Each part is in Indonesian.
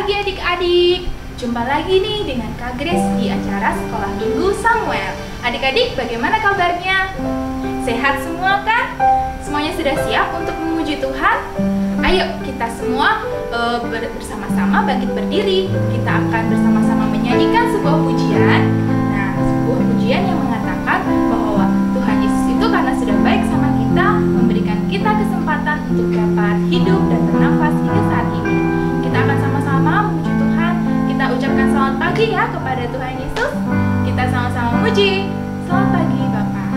pagi adik-adik. Jumpa lagi nih dengan Kak Grace di acara Sekolah Minggu Samuel. Adik-adik, bagaimana kabarnya? Sehat semua kan? Semuanya sudah siap untuk memuji Tuhan? Ayo kita semua bersama-sama bangkit berdiri. Kita akan bersama-sama menyanyikan sebuah pujian. Nah, sebuah pujian yang mengatakan bahwa Tuhan Yesus itu karena sudah baik sama kita, memberikan kita kesempatan untuk dapat hidup dan bernafas hingga saat ini. Kita akan sama-sama memuji Tuhan. Kita ucapkan selamat pagi ya kepada Tuhan Yesus. Kita sama-sama memuji. Selamat pagi Bapak.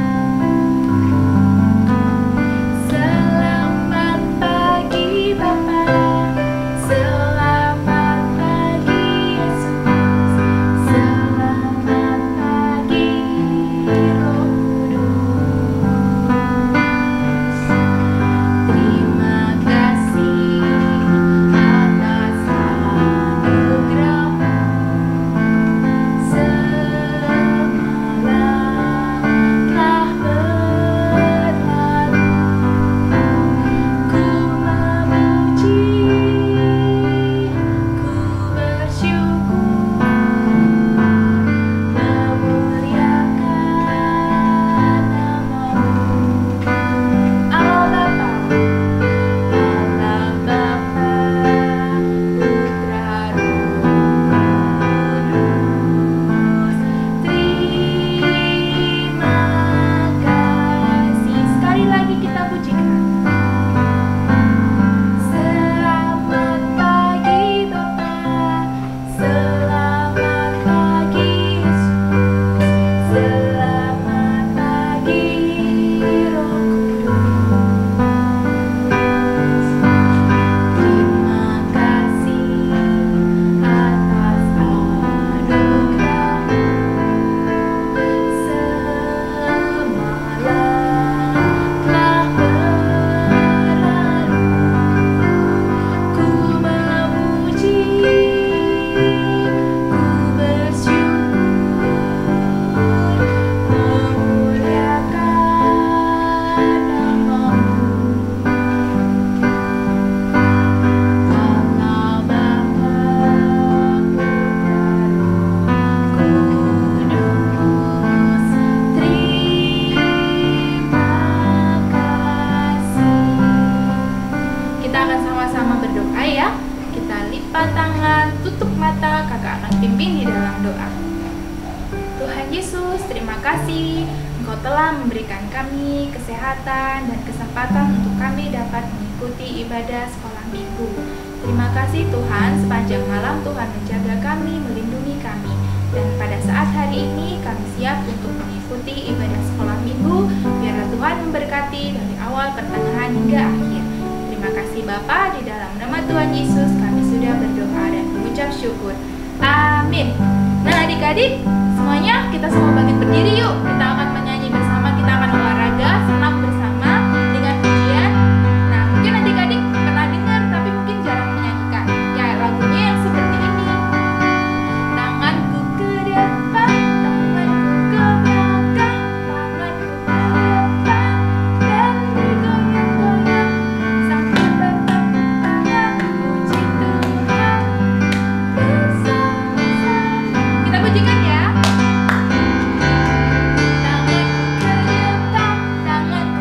Selamat pagi Bapak. Selamat pagi Yesus. Selamat pagi Roh Kudus. Terima kasih atas anugerah-Mu. Tutup mata, kakak akan pimpin di dalam doa. Tuhan Yesus, terima kasih Engkau telah memberikan kami kesehatan dan kesempatan untuk kami dapat mengikuti ibadah sekolah minggu. Terima kasih Tuhan, sepanjang malam Tuhan menjaga kami, melindungi kami. Dan pada saat hari ini kami siap untuk mengikuti ibadah sekolah minggu. Biarlah Tuhan memberkati dari awal, pertengahan hingga akhir. Terima kasih Bapa, di dalam nama Tuhan Yesus kami sudah berdoa dan mengucap syukur. Amin. Nah adik-adik, semuanya kita semua bangkit berdiri yuk. Kita akan menyanyi bersama, kita akan olahraga, senam bersama dengan pujian. Nah mungkin adik-adik pernah dengar tapi mungkin jarang menyanyikan. Ya lagunya yang seperti ini. Tanganku ke depan, tanganku ke belakang, tanganku ke depan dan bergoyang-goyang sambil bertepuk tangan puji Tuhan bersama-sama. Kita pujikan ya. Tanganku ke depan, tanganku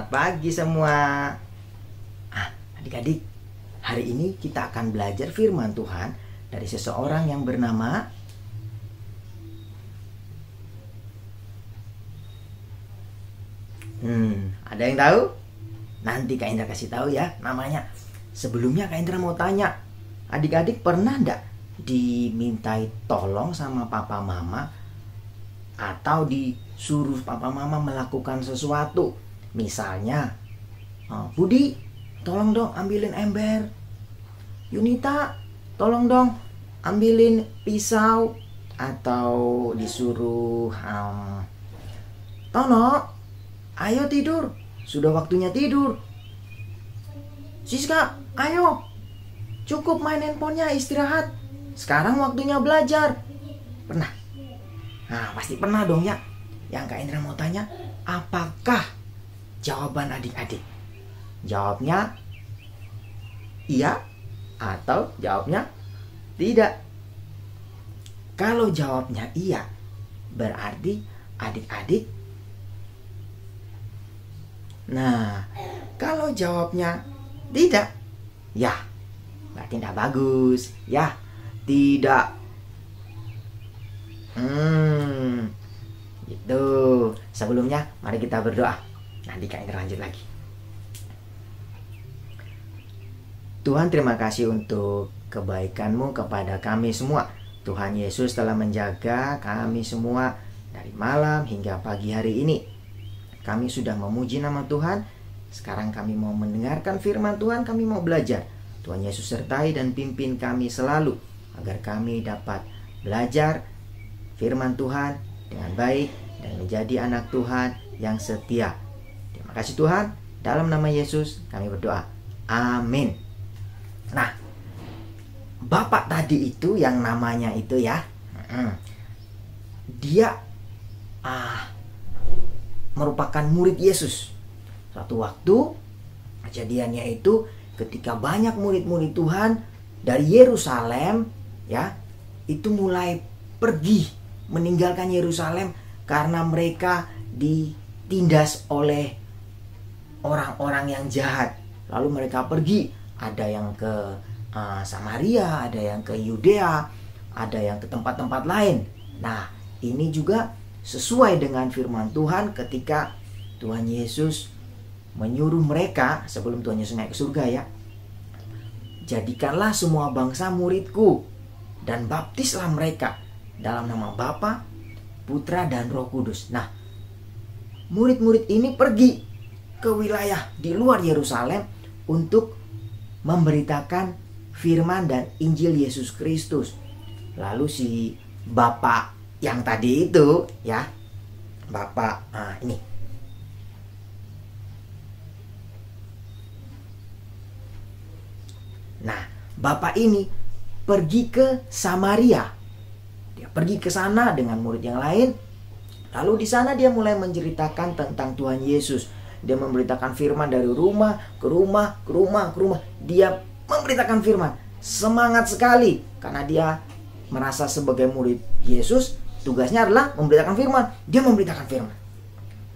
Selamat pagi semua. Adik-adik, hari ini kita akan belajar firman Tuhan dari seseorang yang bernama ada yang tahu? Nanti Kak Indra kasih tahu ya namanya. Sebelumnya Kak Indra mau tanya, adik-adik pernah enggak dimintai tolong sama papa mama atau disuruh papa mama melakukan sesuatu? Misalnya, Budi, tolong dong ambilin ember. Yunita, tolong dong ambilin pisau. Atau disuruh, Tono, ayo tidur, sudah waktunya tidur. Siska, ayo, cukup main handphonenya, istirahat. Sekarang waktunya belajar. Pernah? Nah, pasti pernah dong ya. Yang Kak Indra mau tanya, apakah jawaban adik-adik? Jawabnya iya atau jawabnya tidak? Kalau jawabnya iya, berarti adik-adik. Nah, kalau jawabnya tidak, ya berarti tidak bagus. Ya, tidak. Gitu. Sebelumnya mari kita berdoa. Nanti Kak Indra lanjut lagi. Tuhan, terima kasih untuk kebaikan-Mu kepada kami semua. Tuhan Yesus telah menjaga kami semua dari malam hingga pagi hari ini. Kami sudah memuji nama Tuhan. Sekarang kami mau mendengarkan firman Tuhan, kami mau belajar. Tuhan Yesus sertai dan pimpin kami selalu agar kami dapat belajar firman Tuhan dengan baik dan menjadi anak Tuhan yang setia. Terima kasih Tuhan, dalam nama Yesus kami berdoa. Amin. Nah, Bapak tadi itu yang namanya itu ya, dia merupakan murid Yesus. Suatu waktu kejadiannya itu ketika banyak murid-murid Tuhan dari Yerusalem ya, itu mulai pergi meninggalkan Yerusalem karena mereka ditindas oleh orang-orang yang jahat. Lalu mereka pergi, ada yang ke Samaria, ada yang ke Yudea, ada yang ke tempat-tempat lain. Nah, ini juga sesuai dengan firman Tuhan ketika Tuhan Yesus menyuruh mereka sebelum Tuhan Yesus naik ke surga ya. Jadikanlah semua bangsa muridku dan baptislah mereka dalam nama Bapa, Putra dan Roh Kudus. Nah, murid-murid ini pergi ke wilayah di luar Yerusalem untuk memberitakan firman dan Injil Yesus Kristus. Lalu si Bapak yang tadi itu ya, Bapak ini. Nah, Bapak ini pergi ke Samaria. Dia pergi ke sana dengan murid yang lain. Lalu di sana dia mulai menceritakan tentang Tuhan Yesus. Dia memberitakan firman dari rumah ke rumah, ke rumah, ke rumah. Dia memberitakan firman. Semangat sekali karena dia merasa sebagai murid Yesus, tugasnya adalah memberitakan firman. Dia memberitakan firman.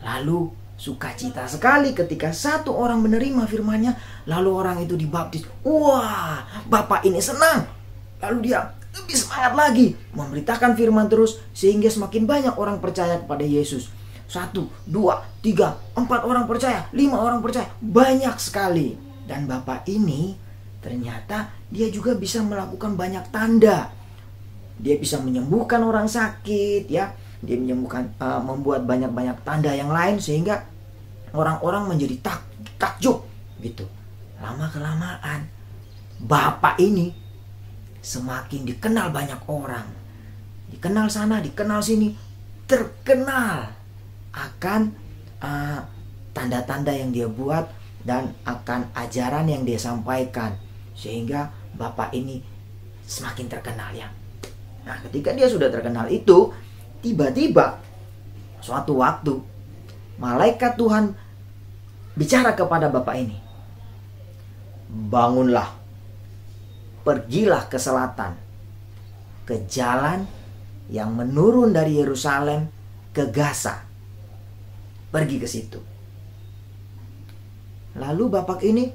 Lalu sukacita sekali ketika satu orang menerima firman-Nya, lalu orang itu dibaptis. Wah, Bapak ini senang. Lalu dia lebih semangat lagi memberitakan firman terus sehingga semakin banyak orang percaya kepada Yesus. 1, 2, 3, 4 orang percaya, 5 orang percaya, banyak sekali. Dan Bapak ini ternyata dia juga bisa melakukan banyak tanda. Dia bisa menyembuhkan orang sakit ya. Dia menyembuhkan, membuat banyak-banyak tanda yang lain sehingga orang-orang menjadi takjub gitu. Lama-kelamaan Bapak ini semakin dikenal banyak orang. Dikenal sana, dikenal sini, terkenal akan tanda-tanda yang dia buat dan akan ajaran yang dia sampaikan, sehingga Bapak ini semakin terkenal ya. Nah, ketika dia sudah terkenal itu, tiba-tiba suatu waktu malaikat Tuhan bicara kepada Bapak ini. Bangunlah, pergilah ke selatan, ke jalan yang menurun dari Yerusalem ke Gaza. Pergi ke situ. Lalu bapak ini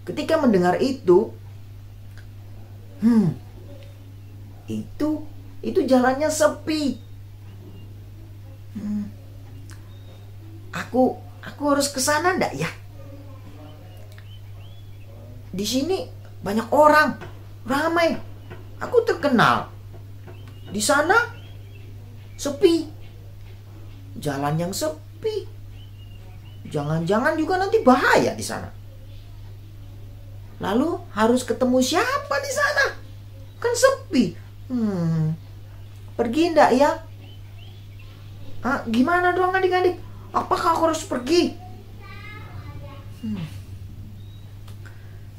ketika mendengar itu, itu jalannya sepi. Aku harus ke sana enggak ya? Di sini banyak orang, ramai. Aku terkenal. Di sana sepi. Jalan yang sepi. Jangan-jangan juga nanti bahaya di sana. Lalu harus ketemu siapa di sana? Kan sepi. Pergi enggak ya? Gimana dong adik-adik? Apakah aku harus pergi?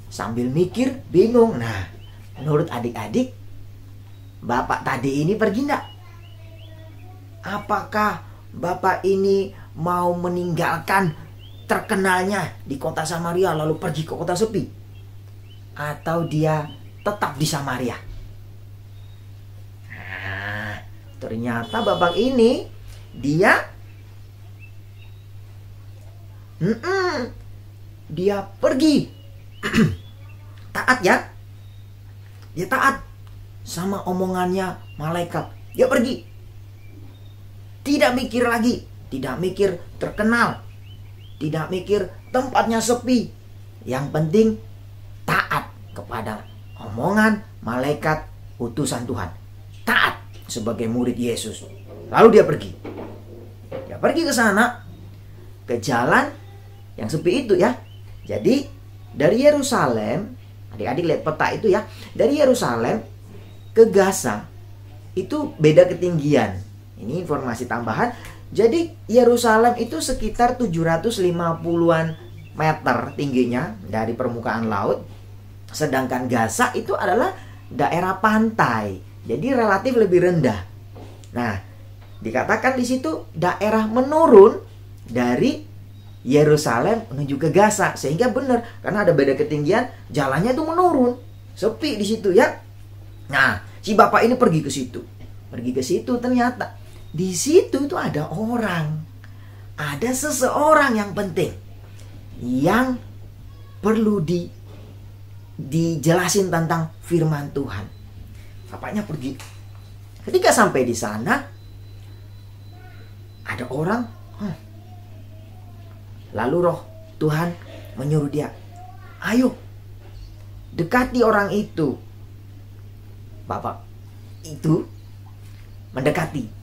Sambil mikir, bingung. Nah, menurut adik-adik, bapak tadi ini pergi enggak? Apakah bapak ini mau meninggalkan terkenalnya di kota Samaria lalu pergi ke kota sepi? Atau dia tetap di Samaria? Nah, ternyata bapak ini dia pergi. Taat ya. Dia taat sama omongannya malaikat. Dia pergi. Tidak mikir lagi. Tidak mikir terkenal. Tidak mikir tempatnya sepi. Yang penting taat kepada omongan malaikat utusan Tuhan. Taat sebagai murid Yesus. Lalu dia pergi. Dia pergi ke sana, ke jalan yang sepi itu ya. Jadi dari Yerusalem, adik-adik lihat peta itu ya. Dari Yerusalem ke Gaza itu beda ketinggian. Ini informasi tambahan. Jadi Yerusalem itu sekitar 750-an meter tingginya dari permukaan laut. Sedangkan Gaza itu adalah daerah pantai. Jadi relatif lebih rendah. Nah, dikatakan di situ daerah menurun dari Yerusalem menuju ke Gaza, sehingga benar karena ada beda ketinggian, jalannya itu menurun, sepi di situ ya. Nah, si bapak ini pergi ke situ. Pergi ke situ, ternyata di situ itu ada orang. Ada seseorang yang penting yang perlu dijelasin tentang firman Tuhan. Bapaknya pergi. Ketika sampai di sana, ada orang, lalu roh Tuhan menyuruh dia, ayo dekati orang itu. Bapak itu mendekati.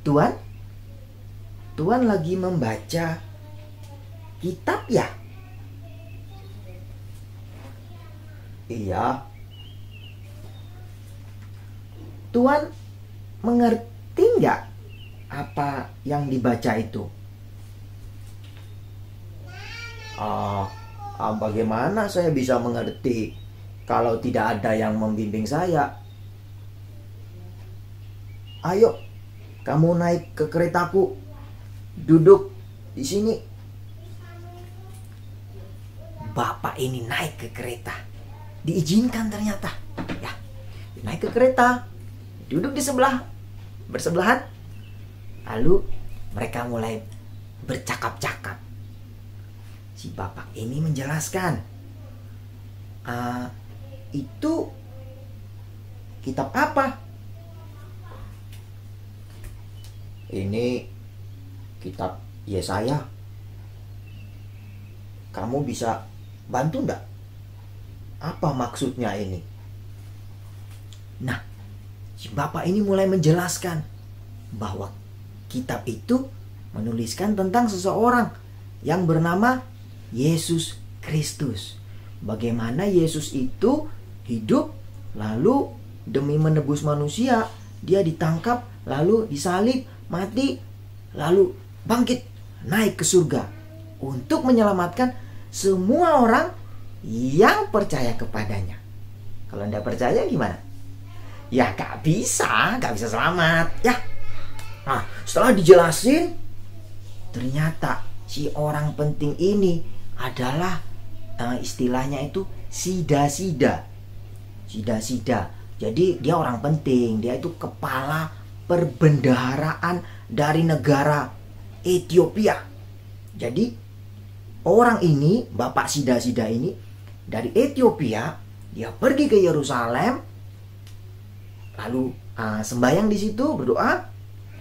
Tuhan lagi membaca kitab ya? Iya. Tuhan mengerti nggak apa yang dibaca itu? Bagaimana saya bisa mengerti kalau tidak ada yang membimbing saya? Ayo, kamu naik ke keretaku, duduk di sini. Bapak ini naik ke kereta, diizinkan ternyata. Ya, naik ke kereta, duduk di bersebelahan. Lalu mereka mulai bercakap-cakap. Si bapak ini menjelaskan, itu kitab apa? Ini kitab Yesaya. Kamu bisa bantu enggak? Apa maksudnya ini? Nah, si bapak ini mulai menjelaskan bahwa kitab itu menuliskan tentang seseorang yang bernama Yesus Kristus. Bagaimana Yesus itu hidup, lalu demi menebus manusia, dia ditangkap, lalu disalib, mati, lalu bangkit, naik ke surga untuk menyelamatkan semua orang yang percaya kepadanya. Kalau Anda percaya gimana? Ya gak bisa selamat ya. Nah, setelah dijelasin, ternyata si orang penting ini adalah istilahnya itu sida-sida. Jadi dia orang penting, dia itu kepala perbendaharaan dari negara Ethiopia. Jadi orang ini, Bapak Sida-Sida ini dari Ethiopia, dia pergi ke Yerusalem, lalu sembahyang di situ, berdoa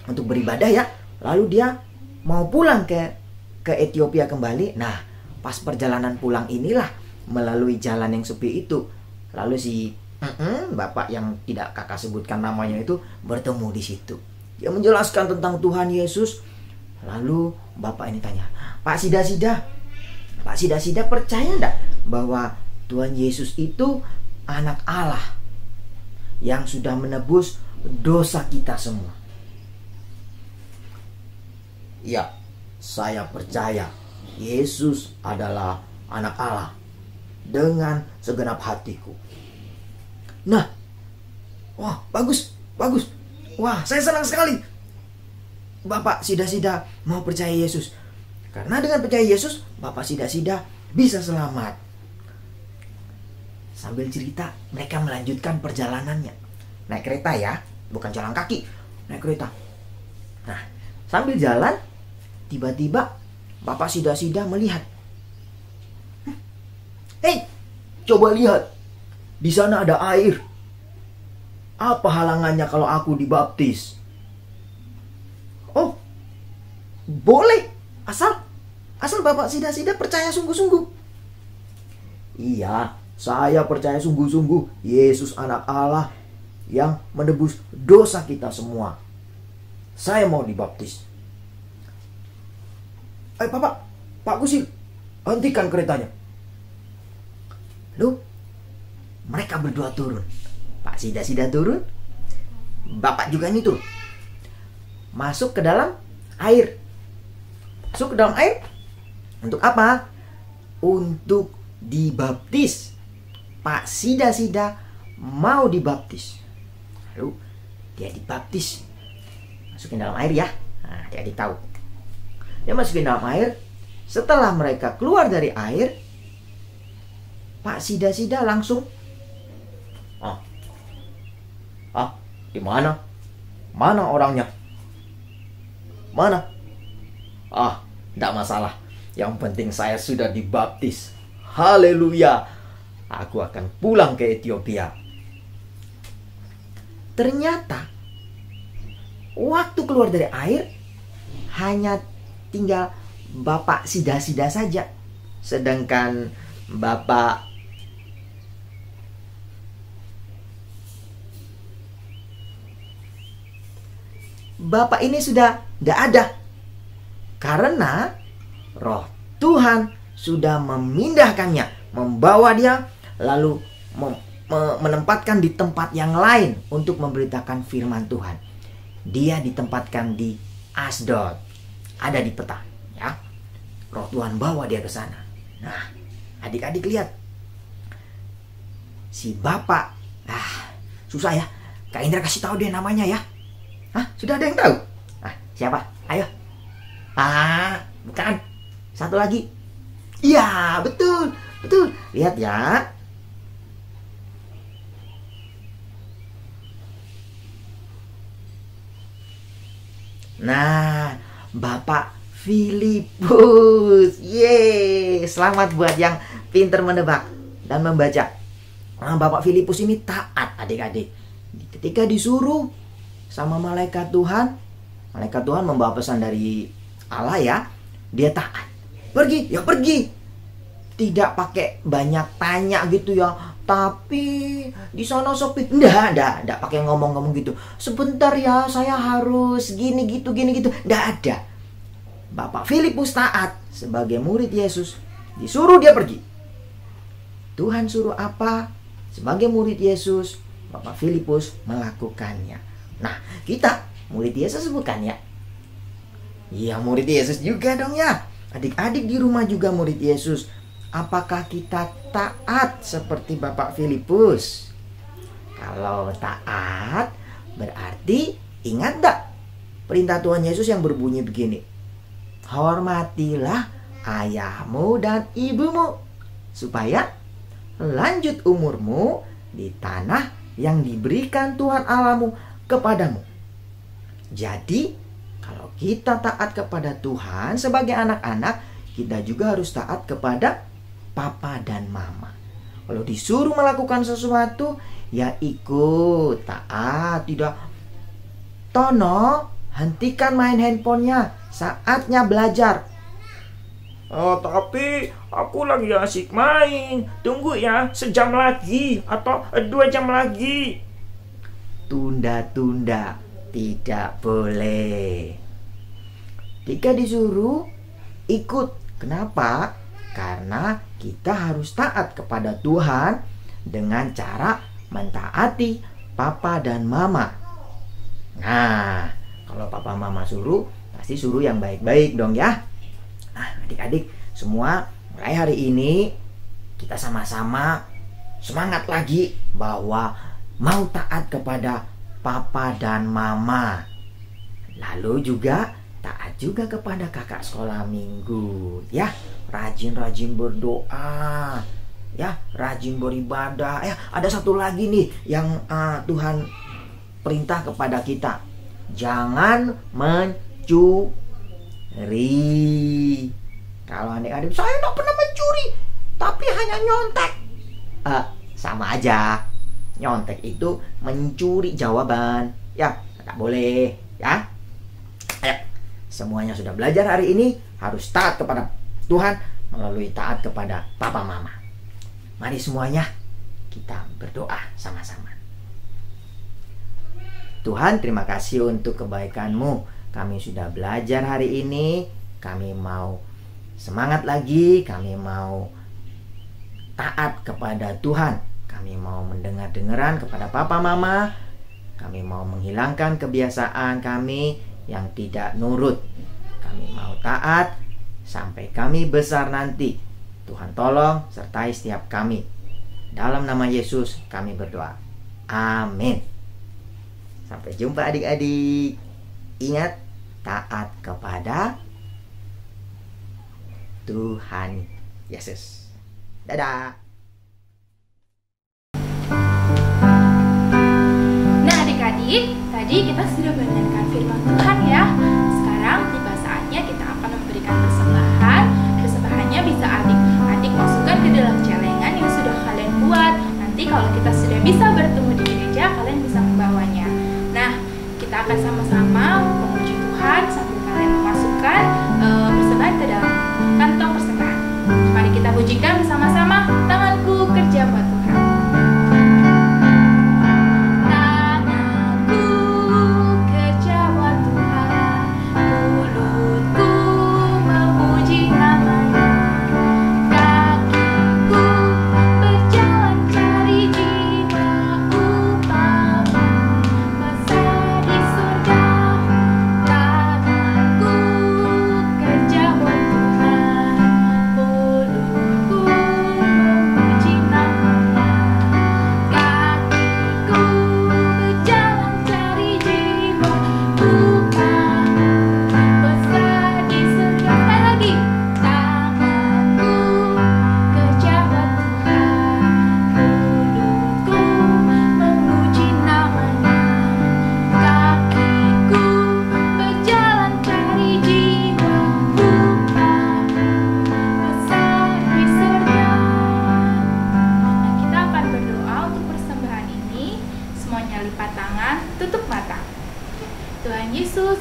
untuk beribadah ya. Lalu dia mau pulang ke Ethiopia kembali. Nah, pas perjalanan pulang inilah melalui jalan yang sepi itu, lalu si bapak yang tidak kakak sebutkan namanya itu bertemu di situ. Dia menjelaskan tentang Tuhan Yesus. Lalu bapak ini tanya, Pak Sida-Sida percaya enggak bahwa Tuhan Yesus itu anak Allah yang sudah menebus dosa kita semua? Ya, saya percaya Yesus adalah anak Allah dengan segenap hatiku. Nah, wah, bagus. Wah, saya senang sekali Bapak Sida-Sida mau percaya Yesus. Karena dengan percaya Yesus, Bapak Sida-Sida bisa selamat. Sambil cerita, mereka melanjutkan perjalanannya. Naik kereta ya, bukan jalan kaki, naik kereta. Nah, sambil jalan, tiba-tiba Bapak Sida-Sida melihat. Hei, coba lihat. Di sana ada air. Apa halangannya kalau aku dibaptis? Oh, boleh. Asal Bapak Sida-Sida percaya sungguh-sungguh. Iya, saya percaya sungguh-sungguh Yesus anak Allah yang menebus dosa kita semua. Saya mau dibaptis. Pak Kusir, hentikan keretanya. Lalu mereka berdua turun. Pak Sida-Sida turun, bapak juga ini turun. Masuk ke dalam air. Untuk apa? Untuk dibaptis. Pak Sida-Sida mau dibaptis. Lalu dia dibaptis. Masukin dalam air ya. Nah, dia tahu. Dia masukin dalam air. Setelah mereka keluar dari air, Pak Sida-Sida langsung, di mana? Mana orangnya? Mana? Tidak masalah. Yang penting saya sudah dibaptis. Haleluya. Aku akan pulang ke Ethiopia. Ternyata waktu keluar dari air hanya tinggal Bapak Sida-Sida saja. Sedangkan Bapak ini sudah tidak ada. Karena Roh Tuhan sudah memindahkannya, membawa dia, lalu menempatkan di tempat yang lain untuk memberitakan firman Tuhan. Dia ditempatkan di Asdod, ada di peta, ya. Roh Tuhan bawa dia ke sana. Nah, adik-adik lihat, si bapak, susah ya. Kak Indra kasih tahu dia namanya ya. Sudah ada yang tahu? Siapa? Ayo. Bukan. Satu lagi. Iya, betul. Lihat ya. Nah, Bapak Filipus. Yeay, selamat buat yang pintar menebak dan membaca. Bapak Filipus ini taat, adik-adik. Ketika disuruh sama malaikat Tuhan membawa pesan dari Allah ya, dia taat. Pergi, ya pergi. Tidak pakai banyak tanya gitu ya. Tapi di sana sepi. Enggak pakai ngomong-ngomong gitu. Sebentar ya, saya harus gini gitu. Enggak ada. Bapak Filipus taat sebagai murid Yesus. Disuruh dia pergi. Tuhan suruh apa? Sebagai murid Yesus, Bapak Filipus melakukannya. Nah, kita murid Yesus bukan ya? Iya, murid Yesus juga dong ya. Adik-adik di rumah juga murid Yesus. Apakah kita taat seperti Bapak Filipus? Kalau taat, berarti ingat tak perintah Tuhan Yesus yang berbunyi begini. Hormatilah ayahmu dan ibumu, supaya lanjut umurmu di tanah yang diberikan Tuhan Allahmu kepadamu. Jadi, Kalau kita taat kepada Tuhan sebagai anak-anak, kita juga harus taat kepada papa dan mama. Kalau disuruh melakukan sesuatu, ya ikut, taat, tidak. Tono, hentikan main handphonenya, saatnya belajar. Oh, tapi aku lagi asik main. Tunggu ya, sejam lagi atau 2 jam lagi. Tunda-tunda, tidak boleh. Jika disuruh, ikut. Kenapa? Karena kita harus taat kepada Tuhan dengan cara mentaati papa dan mama. Nah, kalau papa mama suruh, pasti suruh yang baik-baik dong ya. Nah, adik-adik semua, mulai hari ini kita sama-sama semangat lagi bahwa mau taat kepada papa dan mama. Lalu juga taat juga kepada kakak sekolah minggu ya. Rajin-rajin berdoa ya, rajin beribadah ya. Ada satu lagi nih yang Tuhan perintah kepada kita. Jangan mencuri. Kalau adik-adik, saya tidak pernah mencuri, tapi hanya nyontek. Sama aja. Nyontek itu mencuri jawaban. Ya, tidak boleh ya. Ayo, semuanya sudah belajar hari ini, harus taat kepada Tuhan melalui taat kepada papa mama. Mari semuanya kita berdoa sama-sama. Tuhan, terima kasih untuk kebaikan-Mu. Kami sudah belajar hari ini. Kami mau semangat lagi. Kami mau taat kepada Tuhan. Kami mau mendengar-dengaran kepada papa mama. Kami mau menghilangkan kebiasaan kami yang tidak nurut. Kami mau taat sampai kami besar nanti. Tuhan tolong sertai setiap kami. Dalam nama Yesus kami berdoa. Amin. Sampai jumpa adik-adik. Ingat, taat kepada Tuhan Yesus. Dadah. Nah adik-adik, tadi kita sudah mendengarkan firman Tuhan ya. Sekarang tiba saatnya kita akan memberikan persembahan. Persembahannya bisa adik-adik masukkan ke dalam celengan yang sudah kalian buat. Nanti kalau kita sudah bisa bertemu di gereja, kalian bisa membawanya. Nah, kita akan sama-sama memuji Tuhan sambil kalian memasukkan persembahan ke dalam kantong persembahan. Mari kita pujikan bersama-sama. Tanganku kerja buat Tuhan.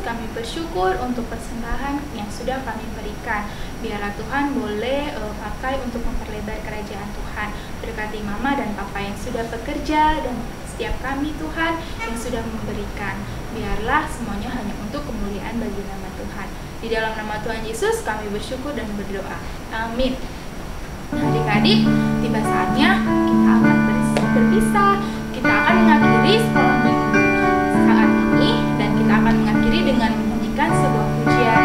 Kami bersyukur untuk persembahan yang sudah kami berikan. Biarlah Tuhan boleh pakai untuk memperlebar kerajaan Tuhan. Berkati Mama dan Papa yang sudah bekerja dan setiap kami Tuhan yang sudah memberikan. Biarlah semuanya hanya untuk kemuliaan bagi nama Tuhan. Di dalam nama Tuhan Yesus kami bersyukur dan berdoa. Amin. Nah adik-adik, tiba saatnya kita akan berpisah. Kita akan mengakhiri sekolah minggu saat ini dan kita akan mengakhiri dengan menyanyikan sebuah pujian.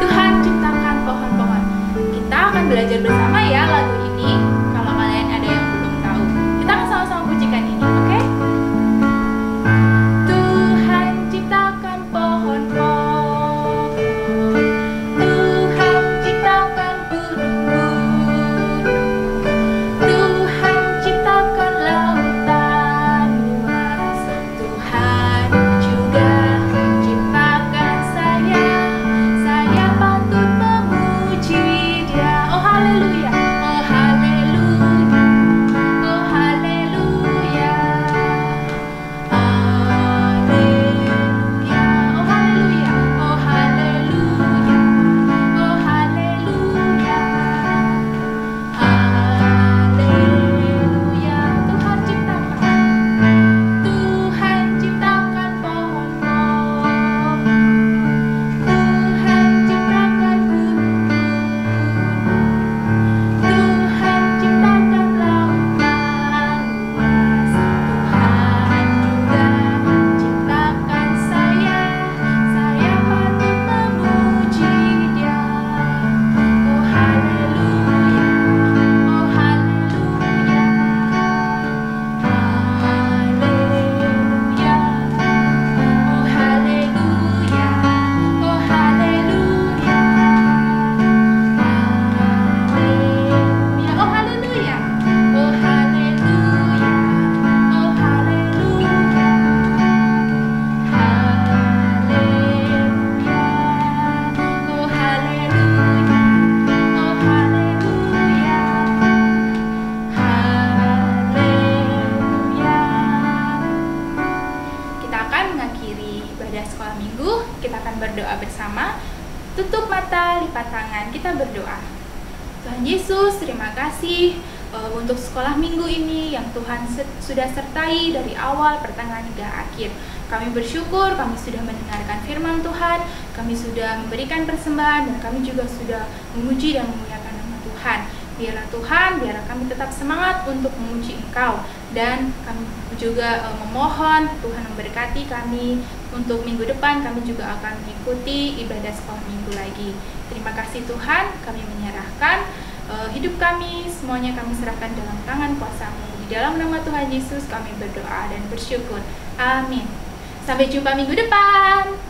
Tuhan ciptakan pohon-pohon. Kita akan belajar bersama ya lagu ini. Kalau kalian ada yang belum tahu, kita akan sama-sama pujikan ini, oke? Tuhan ciptakan pohon-pohon. Tuhan ciptakan gunung-gunung. Tuhan ciptakan lautan luas. kita berdoa. Tuhan Yesus, terima kasih untuk sekolah minggu ini yang Tuhan sudah sertai dari awal, pertengahan hingga akhir. Kami bersyukur, kami sudah mendengarkan firman Tuhan, kami sudah memberikan persembahan, dan kami juga sudah memuji dan memuliakan nama Tuhan. Biarlah Tuhan, biarlah kami tetap semangat untuk memuji Engkau, dan kami juga memohon Tuhan memberkati kami untuk minggu depan. Kami juga akan mengikuti ibadah sekolah minggu lagi. Terima kasih Tuhan, kami menyerahkan hidup kami, semuanya kami serahkan dalam tangan kuasa-Mu. Di dalam nama Tuhan Yesus kami berdoa dan bersyukur. Amin. Sampai jumpa minggu depan.